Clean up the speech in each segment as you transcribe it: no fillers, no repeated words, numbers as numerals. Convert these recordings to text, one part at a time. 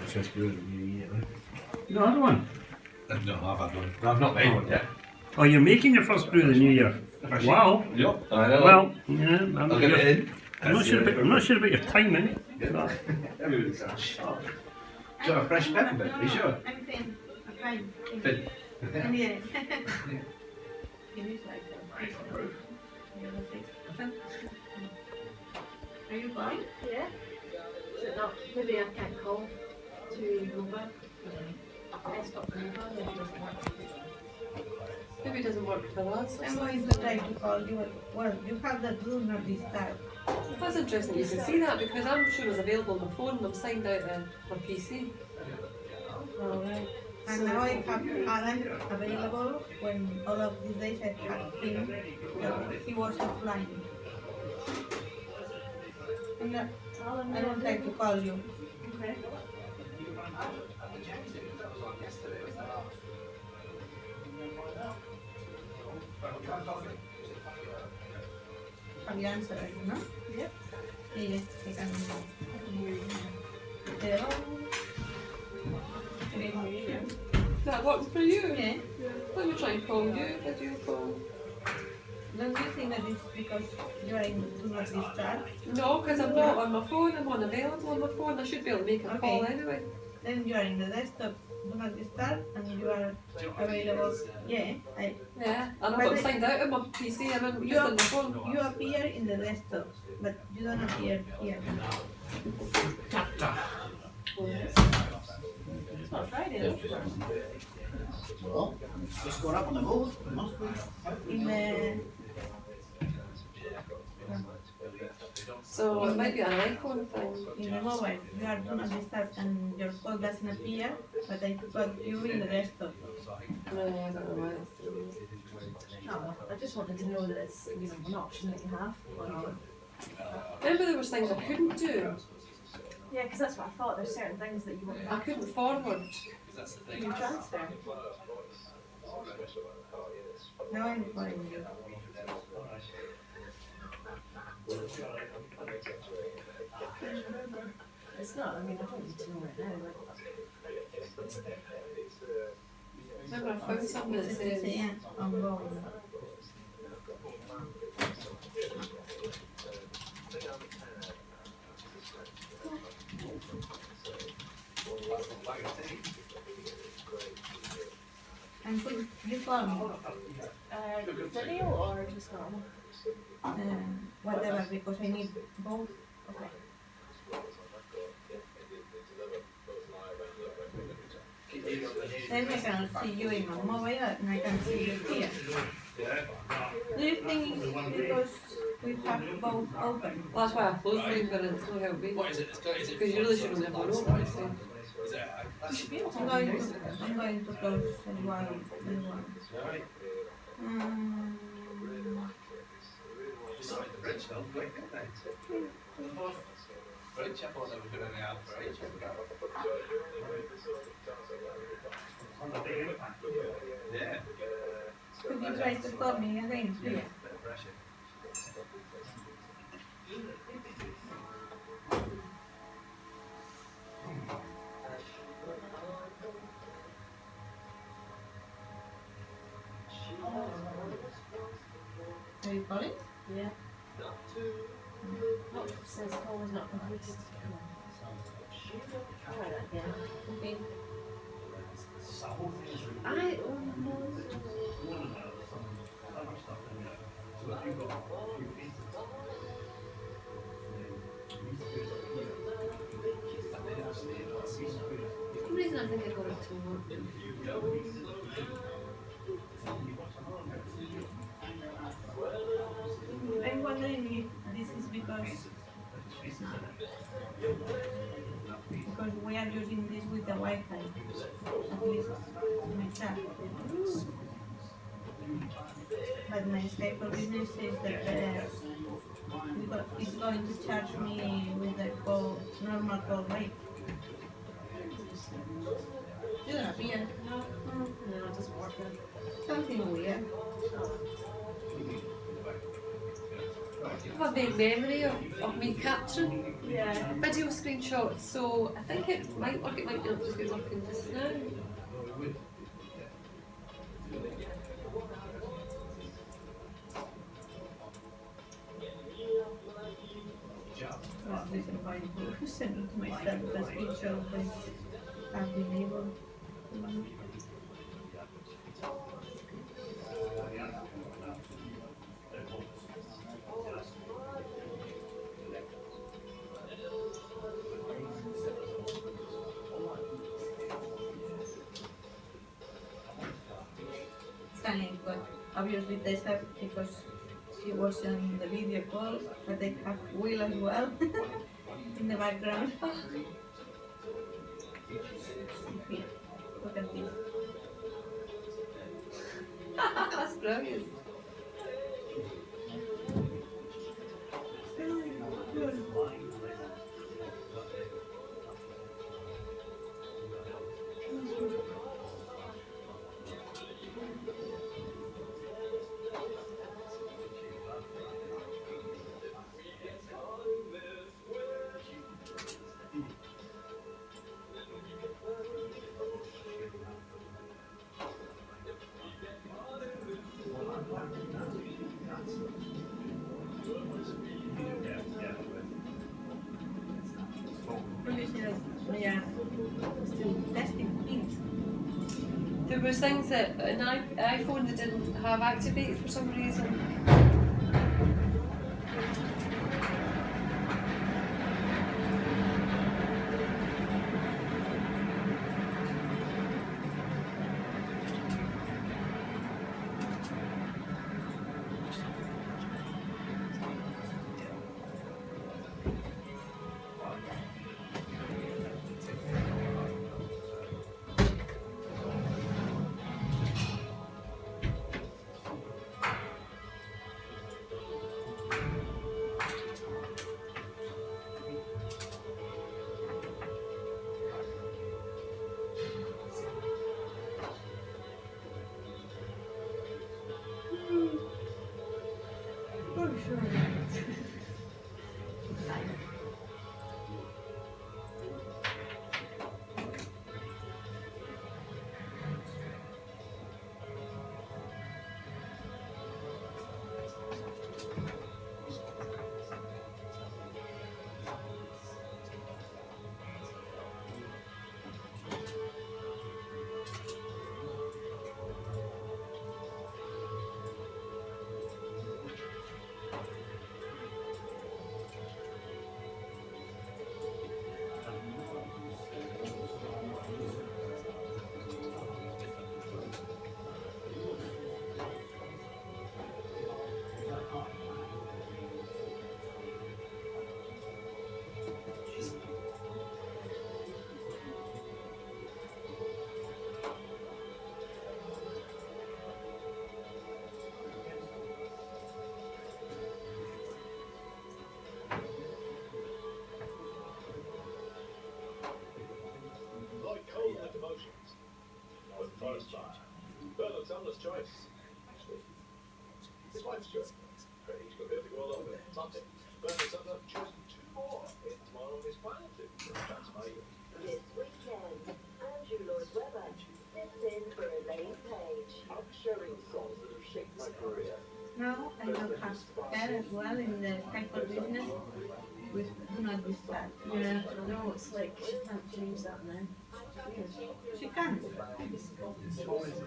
First brew of the new year. You don't have one? No, I've had one. I've not made one yet. Oh, you're making your first brew of the new year? Wow. Yep, I know. Well, yeah, I'll get it in. I'm not sure about your timing. Everybody's so sharp. Do you have a fresh peppermint? Are you sure? I'm thin. I'm fine. Thin. And yeah. Are you going? Yeah. Is it not? Maybe I can't call to Nova. Desktop Nova. Maybe it doesn't work for us. I'm going to try to call you. Well, you have the do not disturb. That's interesting you can see that because I'm sure it's available on my phone and I'm signed out on my PC. Alright. And now I have Alan available when all of these days I had him. He was offline. And I don't try to call you. Okay. Have you answered it, no? Yep. Yeah, I can Hello. That works for you? Yeah. Let me try and call you. Video call. Don't you think that it's because you are in do not disturb? No, because I'm not on my phone. I'm unavailable on my phone. I should be able to make a call anyway. Then you are in the desktop, do not disturb, and you are available. Yeah, Yeah, and I've got signed out on my PC. I'm just on the phone. you appear in the desktop, but you don't appear here. It's not Friday, though. Well, just got up on the board. Must be. In the So it might be an iPhone thing. in the mobile, you are do not disturb, and your call doesn't appear, but I got you in the desktop. No, I don't know why it's doing that. Oh, I just wanted to know that it's an option that you have. Remember there was things I couldn't do. Yeah, because that's what I thought. There's certain things that you won't I couldn't forward. Can you transfer? Now I'm calling you. It's not. I mean, I don't need to know right now. Remember I found something that says Yeah, I'm going. And could you call me? Video or just normal? Whatever, because I need both. Okay. Then I can see you in my mobile and I can see you here. Do you think it's because we have both open? that's why I closed mine, but it's not helped me. Because you really shouldn't have one open. So. I'm going to close as well. Could you try to call me again, please? Are you calling? Yeah. Oh, it says call is not completed. Alright, yeah. Okay. For some reason I think I got it to work. I'm wondering if this is because we are using this with the Wi-Fi, at least my chat. But my Skype for Business says that it's going to charge me with the normal call rate. You don't appear. No, it doesn't work then. Something weird. have a vague memory of me capturing Yeah. video screenshots, so I think it might work, it might not just be working just now. Well, there's a point who sent it to myself as screenshot but I've been able. Stunning, but obviously this have because she was on the video call, but they have Will as well in the background. Here, look at this. That's brilliant. Yeah, still testing things. There was things that an iPhone that didn't have activated for some reason. Oh, sure. Like cold and emotions. With Forest Fire. Bernard's endless choice. Actually, his wife's choice. He's got to be able to go along with it. Something. Bernard's endless have chosen two more. It's tomorrow on his final two. That's my This weekend, Andrew Lloyd Webber sits in for Elaine Page. I'm sharing songs that have shaped my career. Now I don't have that as well in the technical business. With do not disturb. Yeah, I know, it's like, she can't change that now. She can.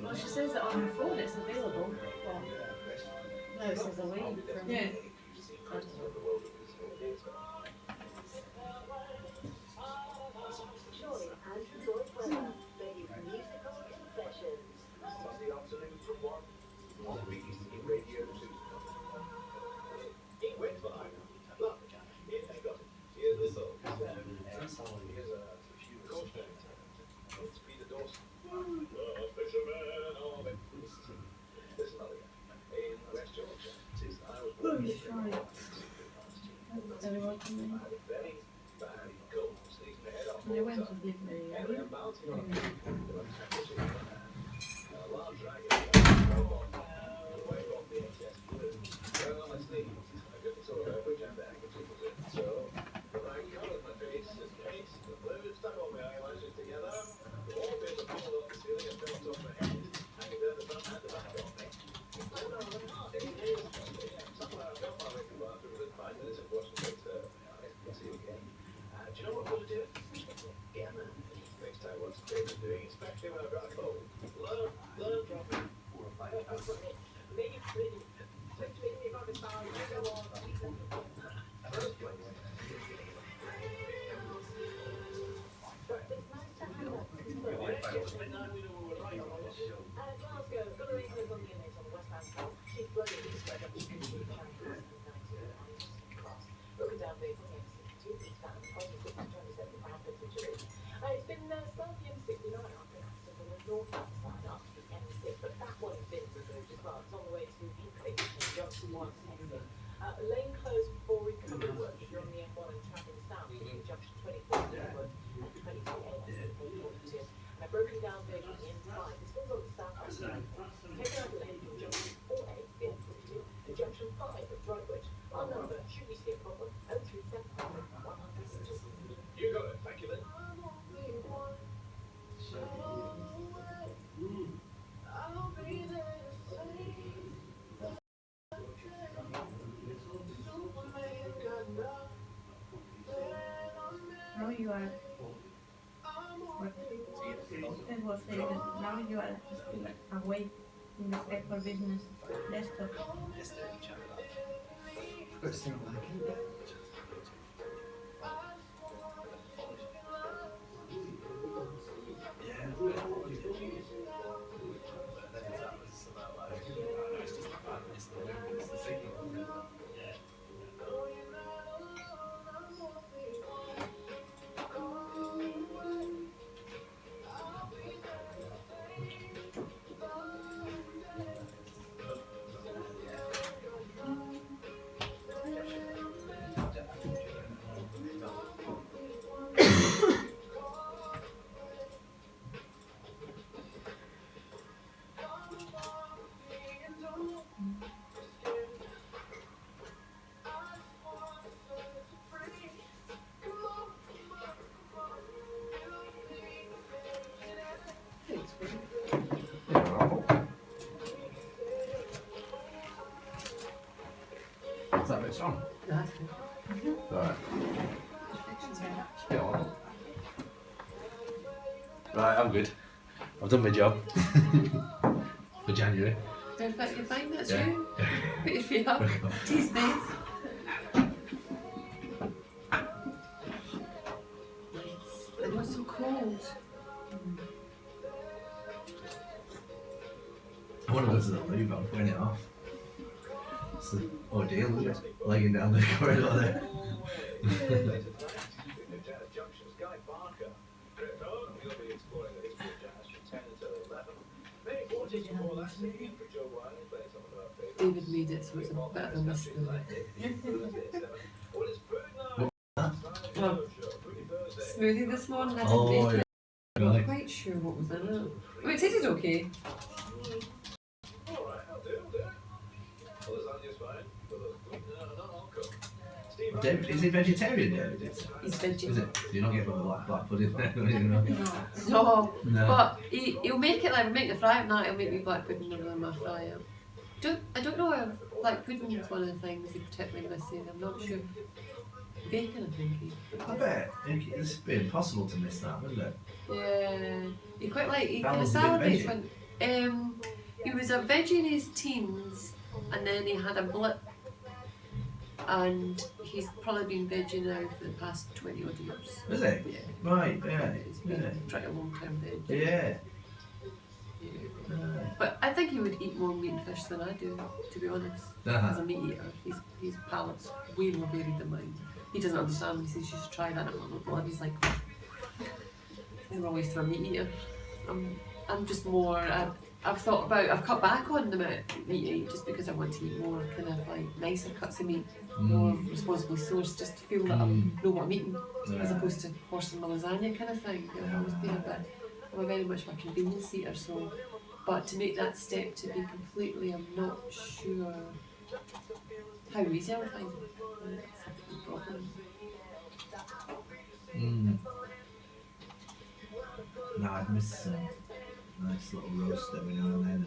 Well, she says that on her phone it's available, but now it says away from Yeah. Join Andrew Lloyd Webber for his musical confessions. Sunday afternoon from 1 on BBC Radio 2. Wait for I look, here I got it. Here's the song. Here's a caution. It's Peter Dawson. The fisherman of it. There's another guy in West Yorkshire. I was Oh, born in sorry. Very well to me. I had a very bad cold, sneezing my head off. I went to give the And I'm bouncing on a large dragon. Way off the excess. Well, I sneezed. I couldn't sort of Glasgow, got a reason on the image on the West Ham coast. Keep flooding the spread up to the Charing Cross and 90 miles across. Looking down the M62 eastbound, 26 to 27 pound particularly. It's been slow the M69 after an accident on the northbound side up to the M6, but that one has been removed as well. It's on the way to Hinkley, junction 1 exit. Lane closed for recovery work if you're on the M1 and travelling south between junction 24 Greenwood and 22A A42. And a broken down vehicle in M5. This one's on the southbound side. Take another lane from junction 4A to the M42 to junction 5 at Droitwich. Our number, should you see a problem, 03700 100. You got it. Thank you, Lynn. Now you are. It was now you are still awake in the Spec for Business desktop. What's that bit song? That's Right. Yeah, right, I'm good. I've done my job. For January. perfect, you're fine, that's Yeah. you. Put your feet up. Tease mate. I know it's so cold. I want to go to the loo, but I'm putting it off. It's the ordeal, isn't it? Laying down the corridor there. Junction, Sky Barker. Great fellow, he'll be exploring the history of jazz from 10 until 11. Many quarters before that, singing for Joe Wiley, playing some of our favourite. David made it, so it's a bit of a mystery. Well, it's food now. Well, smoothie this morning, I didn't Oh, make it. I'm Right. not quite sure what was in it. I mean, it tasted okay. Alright, I'll do. Well, lasagna's fine. But no, I'll cook. Steve, David, is he vegetarian, David? He's veggie. Is it? So you're not getting the black pudding there, you know? No, No. but he'll make it like, we'll make the fry and that, he'll make me black pudding other than my fry. I don't know if black pudding is one of the things he particularly misses, I'm not sure. Bacon, I think I bet it's been impossible to miss that, wouldn't it? Yeah, he quite like, he That kind of was a bit salivates when, he was a veggie in his teens and then he had a blip and he's probably been veggie now for the past 20 odd years. Is it? Yeah. Right, yeah. It's been pretty long term veg. Yeah. But I think he would eat more meat and fish than I do, to be honest. As a meat eater, his palate's way more varied than mine. He doesn't understand. He says you should try that. And I'm like, blood. He's like, he's always for a meat eater. I'm just more. I've cut back on the amount of meat I eat just because I want to eat more kind of like nicer cuts of meat, more responsibly sourced, just to feel that I know what I'm eating, as opposed to horse and my lasagna kind of thing. I've always been a bit. I'm a very much of a convenience eater, so. But to make that step to be completely, I'm not sure how easy I would find it. That's a problem. No, I'd miss a nice little roast every now and then.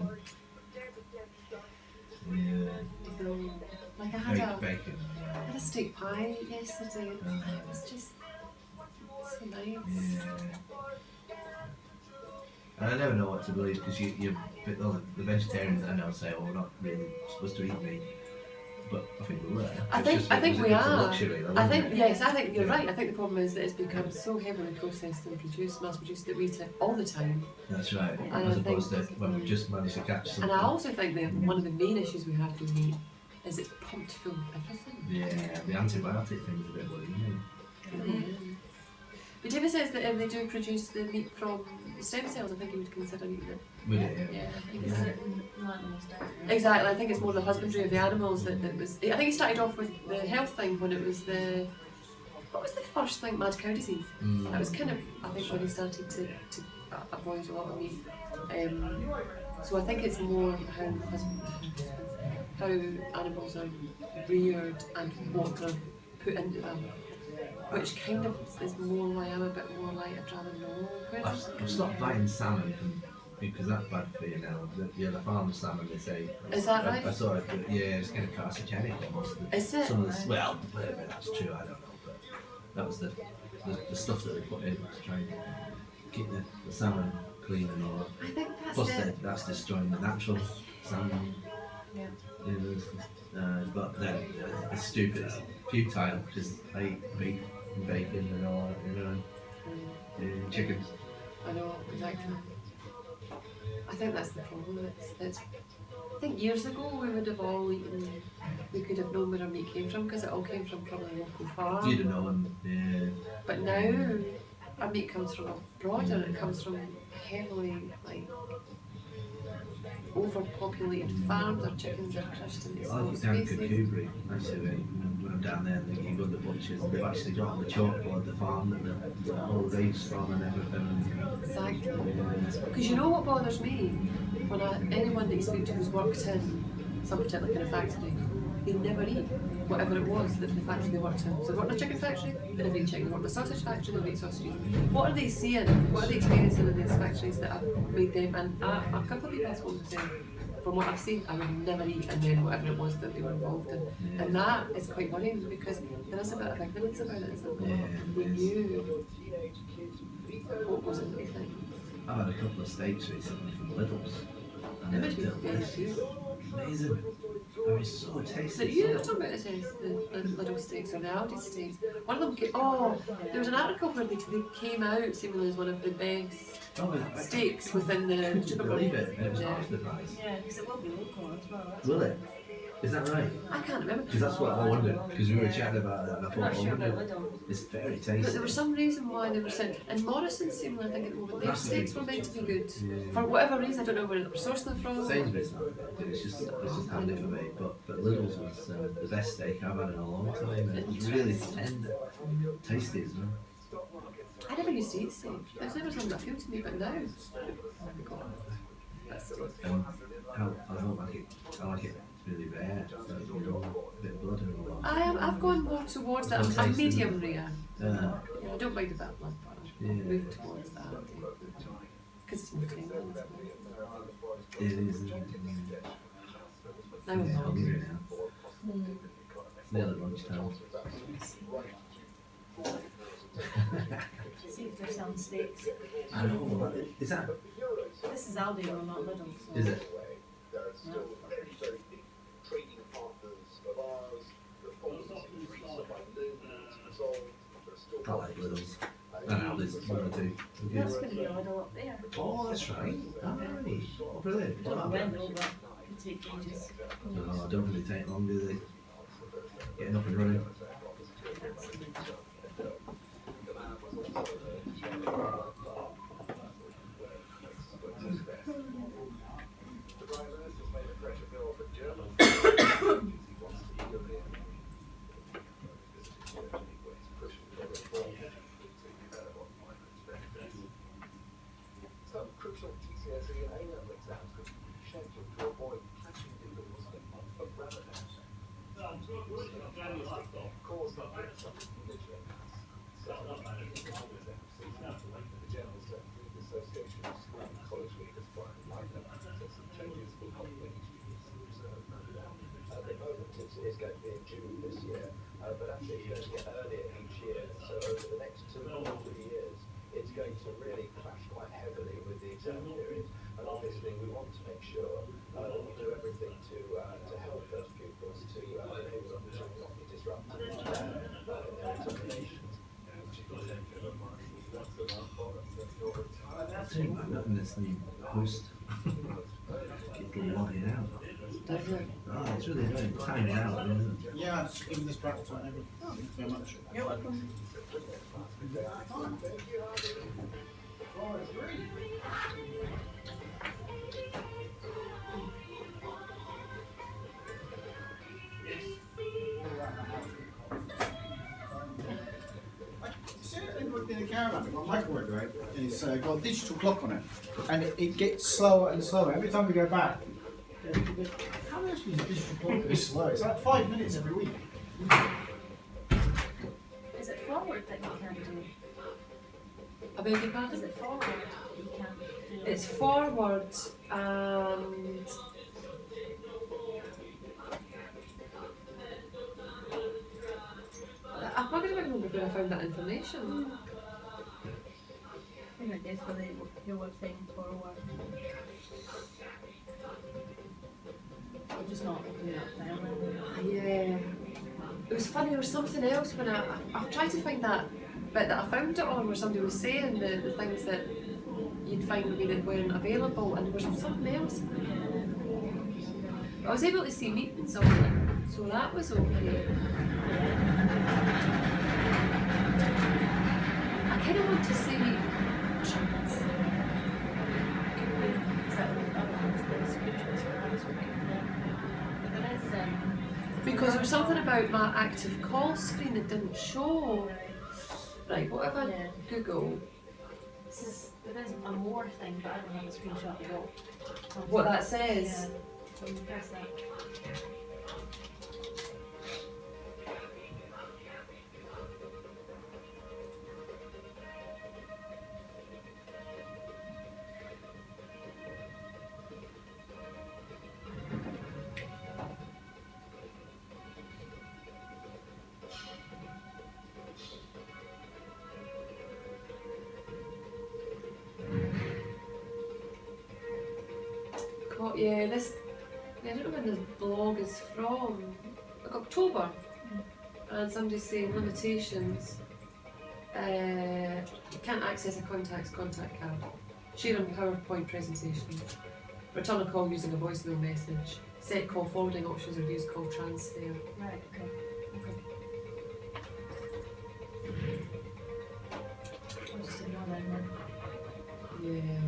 Yeah. Like I had Bacon. I had a steak pie yesterday. It was just so nice. Yeah. And I never know what to believe because the vegetarians I know say, "Oh, we're not really supposed to eat meat," but I think we were. I think we it's a are. luxury, though, I isn't think it? yes, I think you're Yeah. right. I think the problem is that it's become so heavily processed and mass produced that we eat it all the time. That's right. And As I opposed to think- when we just managed to catch something. And I also think that one of the main issues we have with meat is it's pumped full of everything. Yeah, the antibiotic thing's a bit worrying. But David says that if they do produce the meat from stem cells, I think he would consider eating it. Would it? Yeah, I think Yeah. exactly. I think it's more the husbandry of the animals that was. I think he started off with the health thing when it was the. What was the first thing? Mad cow disease. That was kind of, I think, when he started to avoid a lot of meat. So I think it's more how animals are reared and what they're put into them. Which kind of is more why I'm a bit more like I'd rather know. I've stopped buying salmon because that's bad for you now. The farm salmon, they say. Is that right? I saw it, yeah, it's kind of carcinogenic almost. Is it? Some of the, well, whether that's true, I don't know. But that was the stuff that they put in to try and keep the salmon clean and all that. I think that's Plus, it. that's destroying the natural salmon. Yeah. But then it's stupid, it's futile because I eat beef and bacon and all that, and chickens. I know, exactly. I think that's the problem. It's I think years ago we would have all eaten, we could have known where our meat came from because it all came from probably a local farm. You'd have known, yeah. But now our meat comes from abroad and it comes from heavily overpopulated farms. Our chickens are crushed into I small look down spaces. Kukubri, I see it when I'm down there, and you go to the butchers, and they've actually got on the chalkboard the farm that the whole beef's from and everything. Exactly. Because you know what bothers me? When anyone that you speak to who's worked in some particular kind of factory, they never eat whatever it was that the factory they worked in. So they worked in a chicken factory, they'll eat chicken. They worked in a sausage factory, they'll eat sausages. What are they seeing? What are they experiencing in these factories that have made them? And a couple of people have spoken to say, from what I've seen, I would never eat and then whatever it was that they were involved in. And that is quite worrying because there is a bit of ignorance about it, isn't there? We knew what was in these things. I've had a couple of steaks recently from Lidl's. And It they're would be very delicious. good. Amazing. I mean, so tasty. But you were talking about the little steaks or the Aldi steaks. One of them came, there was an article where they came out seemingly as one of the best steaks within the I couldn't believe it. And it was Yeah. half the price. Yeah, because it will be local as well. That's Will it? Is that right? I can't remember. Because that's what I wondered. Because we were chatting about that and I I'm thought, not sure about wonder. Lidl. It's very But tasty. there was some reason why they were saying, and Morrison's seemingly, I think at the moment, their That's the steaks big- were meant to be good. Yeah. For whatever reason, I don't know where they were sourcing them from. Sainsbury's not good. It's just handy for me. But Lidl's was the best steak I've had in a long time. And it was really tender, tasty as well. I never used to eat steak. It was never something that appealed to me, but now, oh my god, that's steak. I don't like it. I like it really rare. So, a bit of blood and all that. I've gone more towards that. It's I'm tasty, medium rare. Yeah. Yeah, I don't mind about blood, but Yeah. move towards that. Because it's more tender. Isn't it? It is. Isn't it? Now I'm Yeah, hungry. hungry now. It's nearly lunchtime. See if they're selling steaks. I know. Is that? This is Aldi or not Lidl. So. Is it? There are still very, very big trading partners of ours. The problems increase by millions resolved. There are still I like Lidl's. And Aldi's one or two. That's going to be Lidl up there. Oh, that's right. Alright. Oh, brilliant. Don't know Oh, when though, but it could take ages. no, I don't really take long, do they? Getting up and running. The Prime Minister's made a pressure bill for Germany. He wants to be European. This is Germany where he's pushing for reform to develop on climate. Some crucial GCSE and A-level exams could be scheduled to avoid clashing in the wisdom of Ramadan. Cause that some military the General Secretary of the Association of School and College Leaders, Brian Wagner, said some changes will help many students observe Ramadan. At the moment, it's going to be in June this year, but actually it's going to get earlier each year. So over the next 2 or 3 years, it's going to really clash quite heavily with the exam period. And obviously, we want to make sure that we do everything to help those pupils to enable them to not be disrupted in their examinations. I tell you what, looking at this new host, it's logging out. Does it? Oh, it's really annoying. It times out, isn't it? Yeah, it's given this practice on every. Thank you very much. You're welcome. See it in the caravan, we've got a microwave, right? And it's got a digital clock on it. And it gets slower and slower. Every time we go back, how much is a digital clock this slow? It's like 5 minutes every week. Is it forward that you can't do? I beg your Is pardon? it forward you can't do? It's forward and I'm not going to remember where I found that information. I think that's what you were saying forward. We're just not looking at film. Yeah. It was funny, there was something else when I've tried to find that bit that I found it on where somebody was saying the things that you'd find maybe that weren't available, and there was something else. I was able to see meetings on it, so that was okay. I kind of want to see trans. Because there was something about my active call screen that didn't show. Right, what if I Yeah. Google There is a more thing, but I don't have a screenshot of it. what that says? Yeah. So you press that. Yeah, this. I don't know when this blog is from. Like October. And somebody's saying limitations. Can't access a contact's contact card. Share on PowerPoint presentation. Return a call using a voicemail message. Set call forwarding options or use call transfer. Right, okay. I'll just ignore that then. Yeah.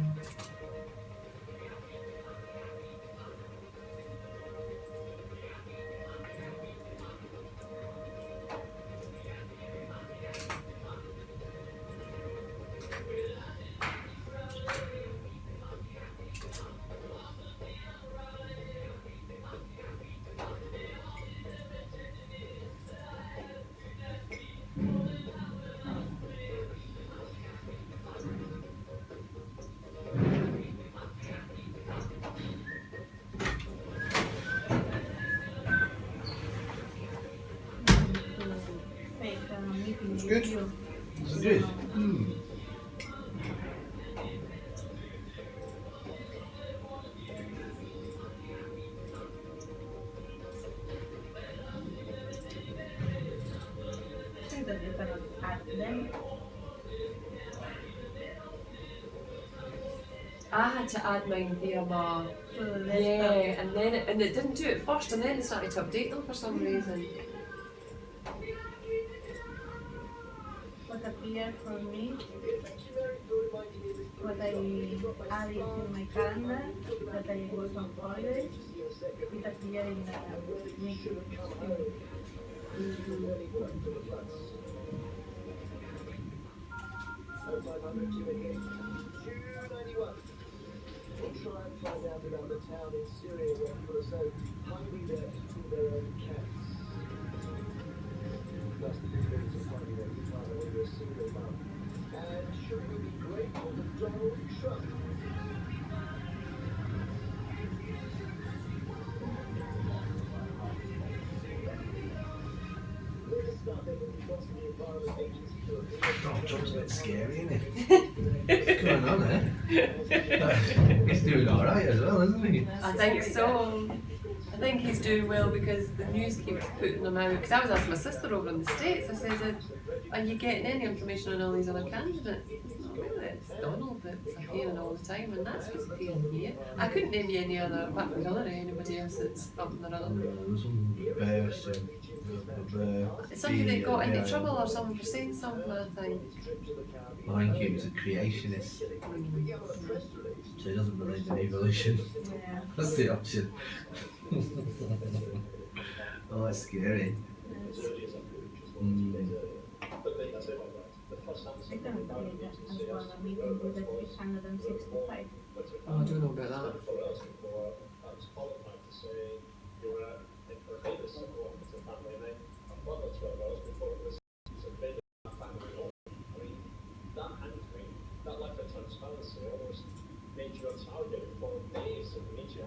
It's good. It's good. Say that you cannot add them. I had to add mine via my To the yeah, desktop. and then it didn't do it first, and then it started to update them for some reason. What appeared for me, what I added in my calendar, that I was on holiday, it appeared in the meeting. We'll try and find out about the town in Syria where people are so hungry they're eating their own cats. Plus the difficulties of finding their partner when you're a single mum. And should we be grateful to Donald Trump? Let's start there. Donald Trump's a bit scary, isn't he? What's going on there? He's doing alright as well, isn't he? I think so. I think he's doing well because the news keeps putting him out. Because I was asking my sister over in the States, I says, are you getting any information on all these other candidates? It's not really, it's Donald that's appearing all the time, and that's what's appearing here. I couldn't name you any other, apart from Hillary, anybody else that's up in the run. There was some bear soon. Somebody that got into trouble or something for saying something, I think. I think he was a creationist, so he doesn't believe in evolution. Yeah. That's the option. Oh, that's scary. I don't believe that as well. I mean, we do that 365. Oh, I don't know about that. That lack of transparency almost made you untargeted for days of media,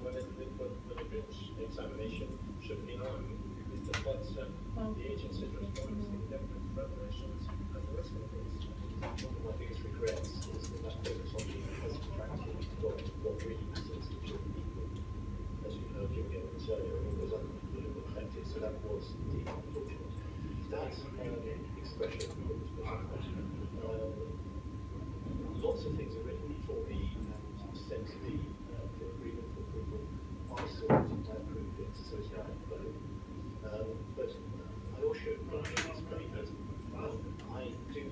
when the British examination should be on. It deflects the agency's response to government revelations and the rest of the things. One of my biggest regrets is that focus on being as attractive what really matters to people. As you know, Julian was earlier, it was unbelievably effective, so that was indeed unfortunate. That expression lots of things are written for me and sent to me for agreement for approval. I saw it, I approved it, so it's not a vote. But I also explain that I do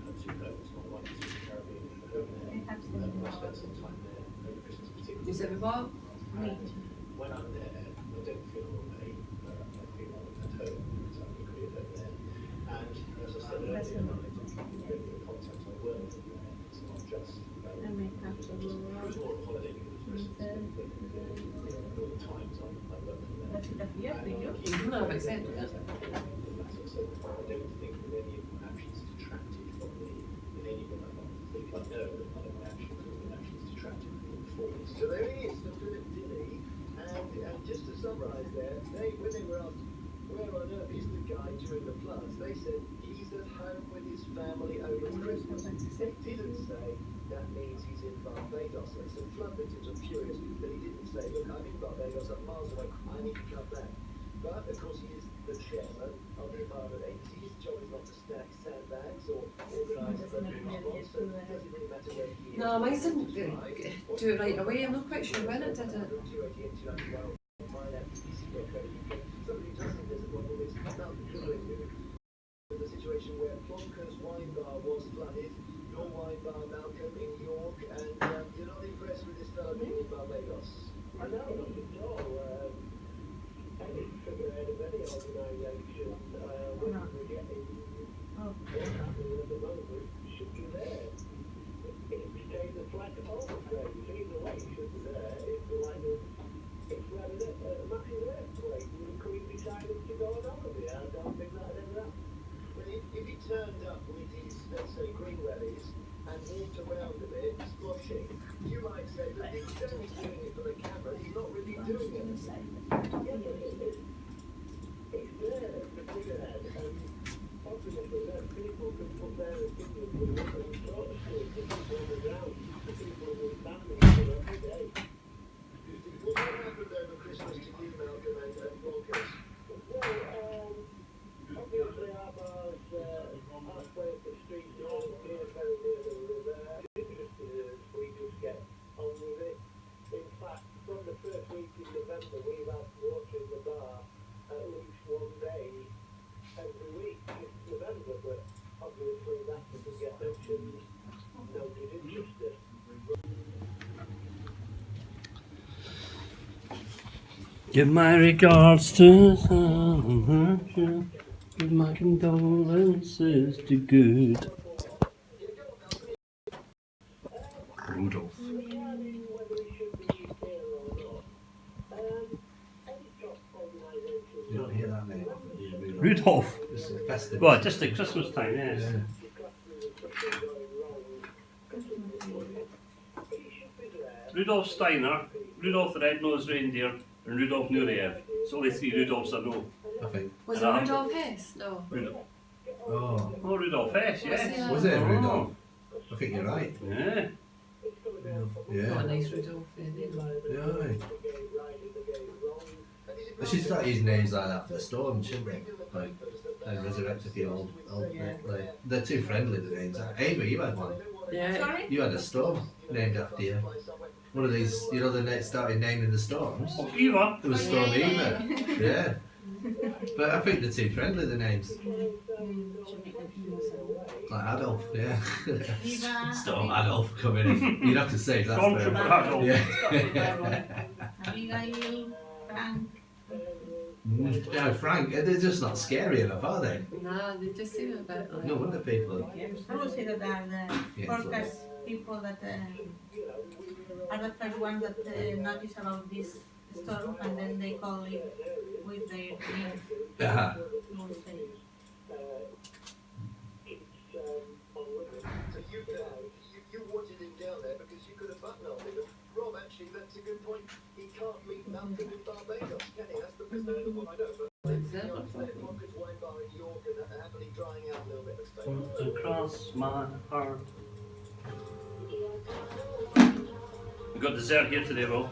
have two homes. My wife is in the Caribbean, a home there. I spent some time there over Christmas particularly. You said what? And when I'm there, I don't feel away. I feel at home, because I'm equally at home there. And as I said earlier, I do regular contact. I work with them. It's not just I may have to go it was more of a holiday because it was Christmas, but all the times I work for them. That's it here for you. No, but it's it. So I don't think that any of my actions detracted from me in any way. I think I know that none of my actions detracted from the performance. So there he is, Dr. Dilly, and just to summarise there, when they were asked, where on earth is the guy during the floods, they said he's at home with his family over Christmas. They didn't say that means he's in Barbados. And some flood victims are furious that he didn't say, look, I'm in Barbados, I'm miles away, I need to come back. But of course he is the chairman of the Environment Agency. His job is not to stack sandbags or organise a response, so it doesn't really matter where he is. No, mine didn't do it right away. I'm not quite sure when it did it. Somebody does think there's a problem with the situation where Plonker's wine bar was flooded, your wine bar, Malcolm, in York, and you're not impressed with this fellow being in Barbados? I know, not at all. I think it's figurehead of any organisation when we're getting what's happening at the moment should be there. It became the flag of all the frames. Either way, it should be there. It's like it's where a massive earthquake and the Queen decided to go on holiday. I don't think that had ever happened. But if he turned up with his, let's say, green wellies and walked around a bit, squashing, you might say that he's only doing it for the camera, he's not really doing anything. It's there, the figurehead, and obviously then people can put their opinions with what they talk to the people on the ground, the people who are standing for every day. What happened over Christmas to you, Malcolm, and Blonkers? Well, obviously our bars halfway up the street here, very near the river. Interested as we just get on with it. In fact, from the first week in November, we've had water in the bar at least one day every week since November, but obviously that doesn't get mentioned. Nobody's interested. Give my regards to give my condolences to good. Rudolph. You don't hear that name often, do you? Rudolph. It's a festive. Well, just at Christmas time, yes. Yeah. Rudolph Steiner, Rudolph the Red-Nosed Reindeer, and Rudolph Nureyev. It's only 3 Rudolphs I know. I think. Was it Rudolph Hess? No. Rudolph. Oh, Oh, Rudolph Hess, yes. was it Oh. Rudolph? I think you're right. Yeah. Not a Yeah. nice Rudolph name. Yeah. They should start using names like that for the storm, shouldn't they? Like, and resurrect a few old like, they're too friendly, the names. Ava, you had one. Yeah. Sorry? You had a storm named after you. One of these, you know, they started naming the storms. Oh, Eva. It was Storm Eva. Yeah. But I think they're too friendly, the names. Like Adolf, yeah. Viva. Storm Adolf coming in. You'd have to save that Storm for Trooper him. Adolf. Yeah. Abigail. Frank. Yeah, Frank, they're just not scary enough, are they? Nah, they just seem a bit like. No wonder people. I would say that are the Yeah, forecast people that are the first ones that notice about this storm and then they call it with their names. Yeah. I would say. So you wanted him down there because you could have buttonholed him. Rob, actually, that's a good point. He can't meet Malcolm in Barbados, can he? That's the best of the one I know. But Pockets Wine Bar in York and happily drying out a little bit of steak. Across my heart. We got dessert here today, Will.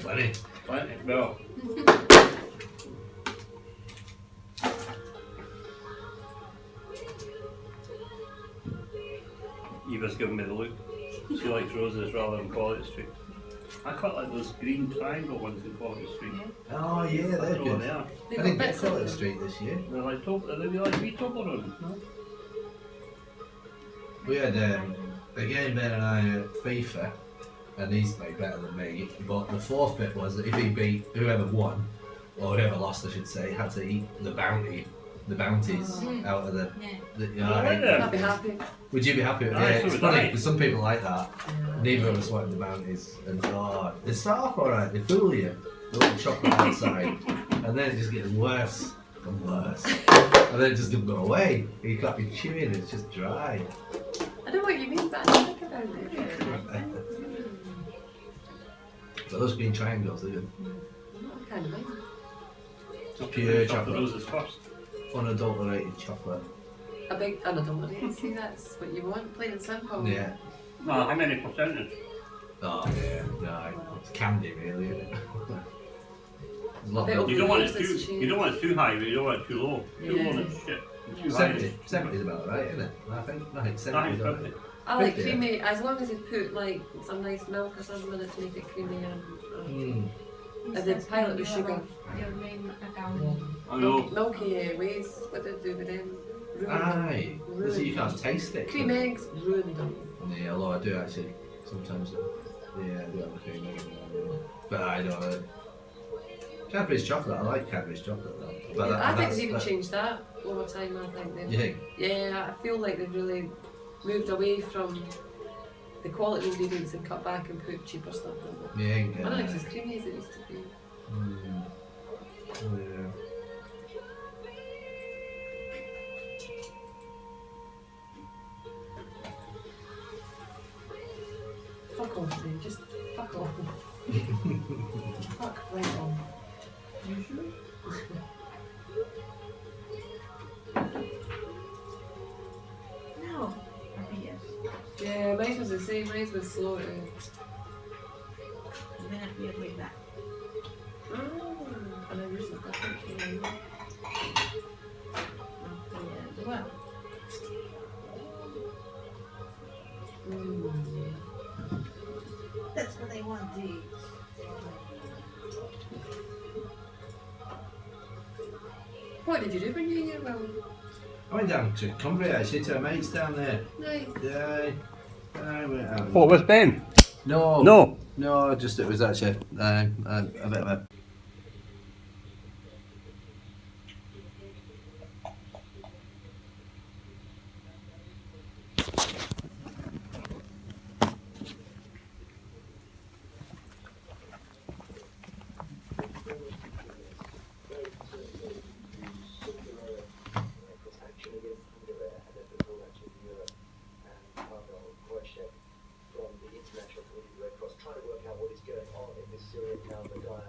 Funny. Plenty. Well. Eva's giving me the look. She likes roses rather than Quality Street. I quite like those green triangle ones in Quality Street. Oh, yeah, I they're don't know what good. they are. I didn't get Quality Street this year. They're like wee Toblerone, no? We had a game Ben and I at FIFA, and he's played better than me. But the fourth bit was that if he beat whoever won, or whoever lost, I should say, had to eat the bounties out of the. Yeah. I hate that. I'd be happy. Would you be happy with Aye, it? so It's would funny I. because some people like that. Neither of us wanted the bounties, and they start off alright, they fool you, the little chocolate outside, and then it just gets worse and worse, and then it just doesn't go away. You can't be chewing; it's just dry. I know what you mean, but I think about it. But those green triangles, they're good. I kind of like it. Pure Chocolate chocolate, roses first. unadulterated chocolate. A big unadulterated. See, that's what you want, plain and simple. Yeah. No, how many percentage? Oh yeah, no, it's candy really, isn't it? There's a lot Bit of You don't want it Roses too. cheese. You don't want it too high, but you don't want it too low. Too low and it's shit. And too high. 70 is about right, isn't it? I think 70 Aye, is about 50. I like 50, yeah. creamy, as long as you put like some nice milk or something in it to make it creamy and the pilot with sugar. Your main account. I know. Milky ways, what do they do with them? Ruin them. Aye, so you can't taste it. Cream eggs, ruin them. Yeah, although I do actually sometimes. Yeah, I do have a cream egg. But I don't know. Cadbury's chocolate, I like Cadbury's chocolate though. But I think that's- they've even that- changed that over time. I think they've. You think? Yeah, I feel like they've really moved away from the quality ingredients and cut back and put cheaper stuff in. You think? I don't think it's as creamy as it used to be. Yeah. Fuck off, dude. Just fuck off. Fuck right off. You sure? No. Yes. Yeah, mine was the same. Mine was slow to. Then appear with that. And I wish that different. As well. That's what I want to eat. What did you do for New Year? Well, I went down to Cumbria actually to our mates down there. nice. Yeah. I went out. What with Ben? No. No. No, just it was actually a bit of a. Action against underwear and then before that in Europe and Pavel Wojciech from the International Committee of the Red Cross trying to work out what is going on in this Syrian town Medina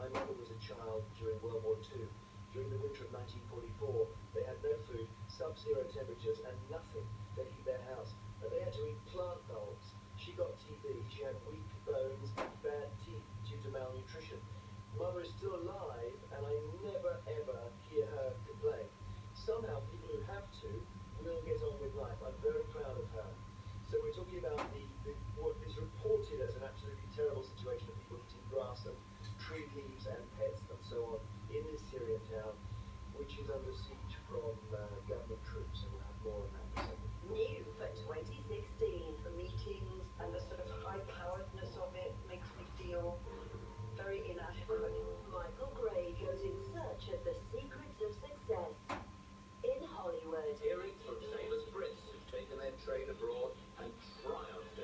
My mother was a child during World War II. During the winter of 1944, they had no food, sub-zero temperatures, and nothing to heat their house. And they had to eat plant bulbs. She got TB. She had weak bones and bad teeth due to malnutrition. Mother is still alive, and I never ever hear her complain. Somehow, people who have to will get on with life. I'm very proud of her. So we're talking about what is reported as an absolutely terrible situation of people eating grass and tree leaves and pets and so on in this Syrian town, which is under siege from government troops, and we'll have more on that in a second. New for 2016, the meetings and the sort of high-poweredness of it makes me feel very inadequate. Michael Gray goes in search of the secrets of success in Hollywood. Hearing from famous Brits who've taken their trade abroad and triumphed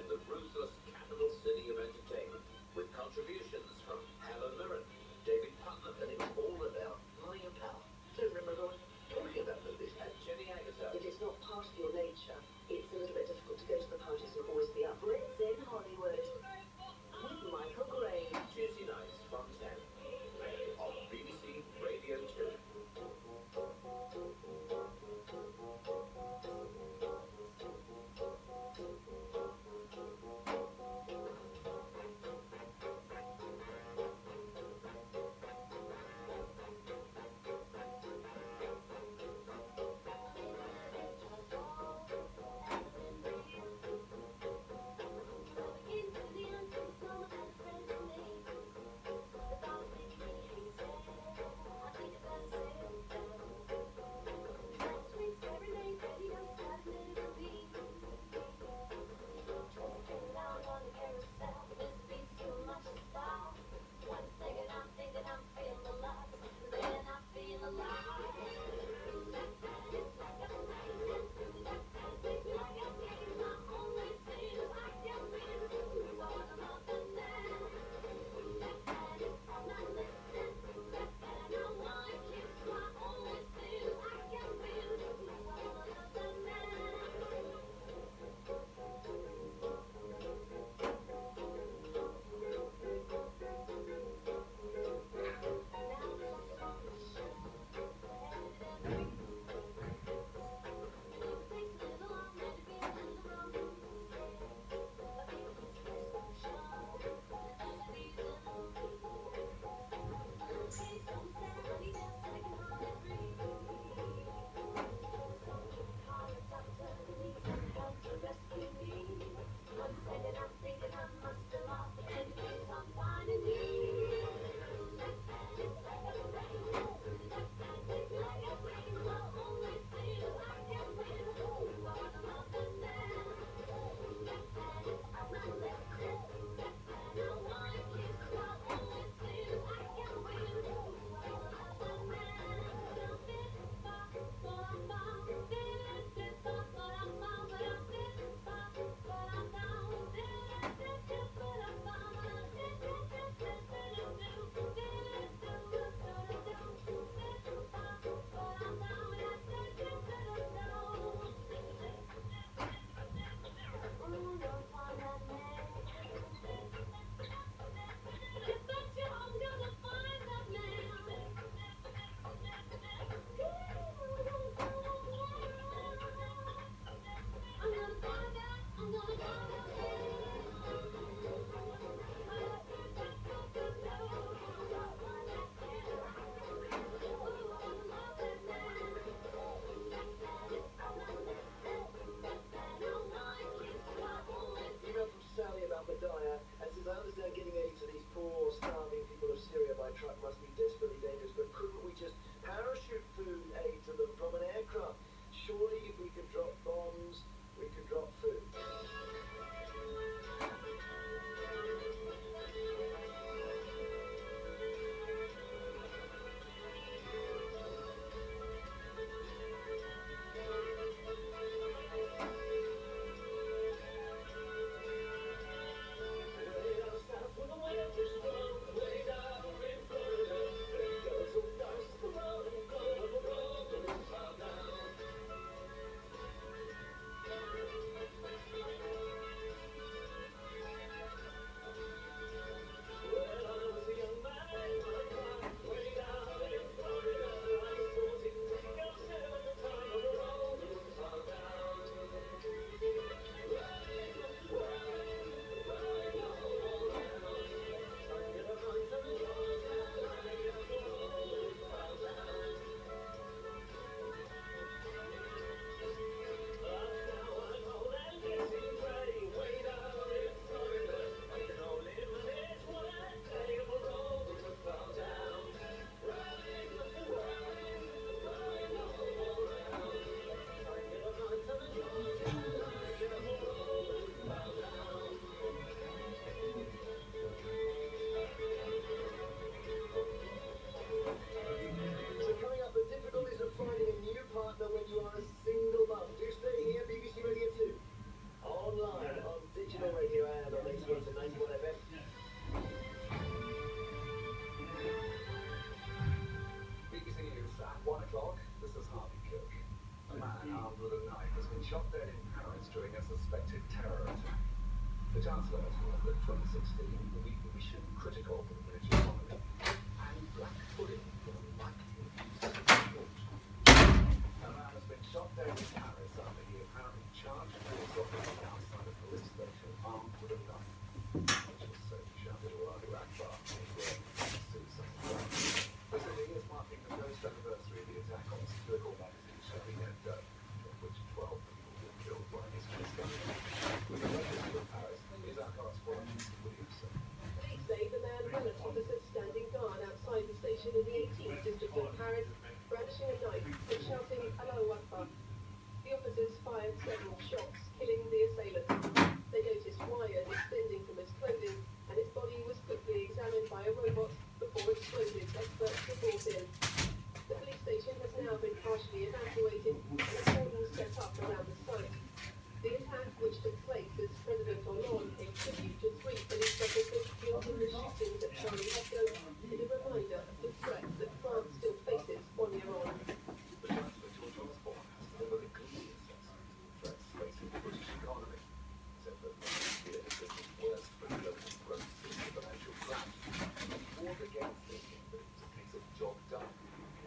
shot dead in Paris during a suspected terror attack. The Chancellor has warned that 2016 will be mission critical for the British economy, and black pudding will likely use as a support. A man has been shot dead in Paris after he apparently charged towards officers outside a police station armed with a knife. Officials say he shouted Allahu Akbar and claimed suicide. The city is marking the first anniversary of the attack on satirical magazine Charlie Hebdo, of which 12 people were killed by his misguided. With the latest from Paris is our correspondent Williamson. Police say the man ran at officers standing guard outside the station in the 18th district of Paris, brandishing a knife and shouting Allahu Akbar. The officers fired several shots, killing the assailant. They noticed wires extending from his clothing, and his body was quickly examined by a robot before explosives experts were brought in. The police station has now been partially evacuated and a cordon set up around the site. The attack, which took place as President Hollande paid tribute to 3 police officers killed in the shootings at Charlie Hebdo, is a reminder of the threat that France still faces 1 year on. The Chancellor George Osborne has delivered a gloomy assessment of the threats facing the British economy. He said that last year has been the worst for development growth since the financial crash. He warned against thinking that it was a case of job done in the UK.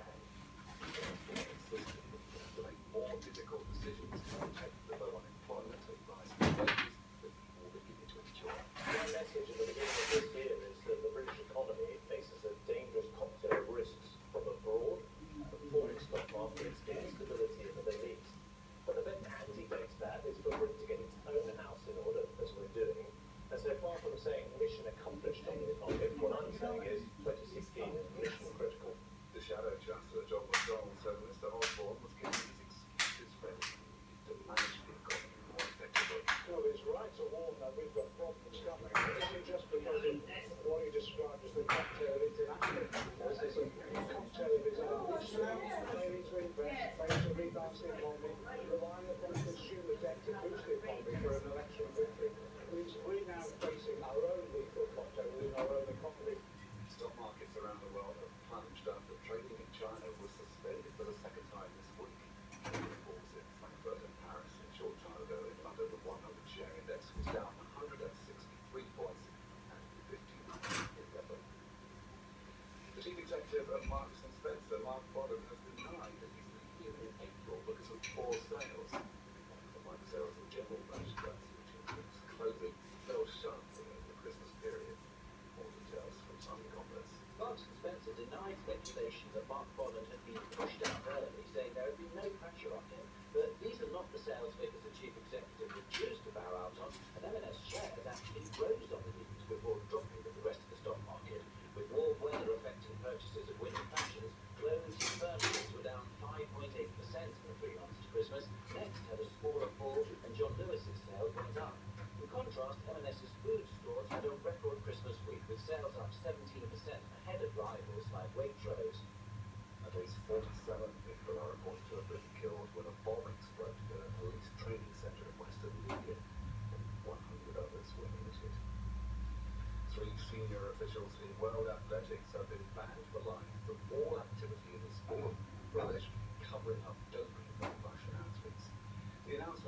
Osborne insisted that we have to make more difficult decisions to protect the low unemployment and rising wages that people will begin to enjoy. My message at the beginning of this year is that the British economy faces a dangerous cocktail of risks from abroad, the falling stock markets, instability in the Middle East. But the bit that antidotes that is for Britain to get its own house in order, as we're doing. And so far from saying mission accomplished on the economy, what I'm saying is 2016 is mission critical. The Shadow Chancellor John McDonnell said Mr Osborne was getting his excuses ready to manage the economy more effectively. Well, it's right to warn that we've got problems coming. It isn't just because of what he described as the cocktail of international factors. It's a cocktail of his own issues. Failing to invest, failing to rebalance the economy, relying upon consumer debt to boost the economy for an election victory. We're now facing our own lethal cocktail within our own economy. Stock markets around the world have plunged after trading in China was suspended for the second time this week. Reports in Frankfurt and Paris a short time ago in London, the 100 share index was down 163 points and 59 The chief executive of Marks and Spencer, Mark Bodden, has denied that he's leaving in April because of poor sales. Combined sales of general merchandise, which includes clothing, fell sharply over the Christmas period. More details from Simon Converse. Marks and Spencer denied speculation that Mark Bonnet had been pushed out early, saying there had been no pressure on him. But these are not the sales figures the chief executive would choose to bow out on, and M&S shares actually rose on the news before dropping with the rest of the stock market. With warm weather affecting purchases of winter fashions, clothes and furnitures were down 5.8% in the 3 months to Christmas. Next had a smaller fall, and John Lewis's sales went up. In contrast, M&S's food stores had a record Christmas week, with sales up 17%, ahead of rivals like Waitrose. At least 47 people are reported to have been killed when a bomb exploded at a police training centre in Western Libya, and 100 others were injured. 3 senior officials in world athletics have been banned for life from all activity in the sport for allegedly covering up doping from Russian athletes. The announcement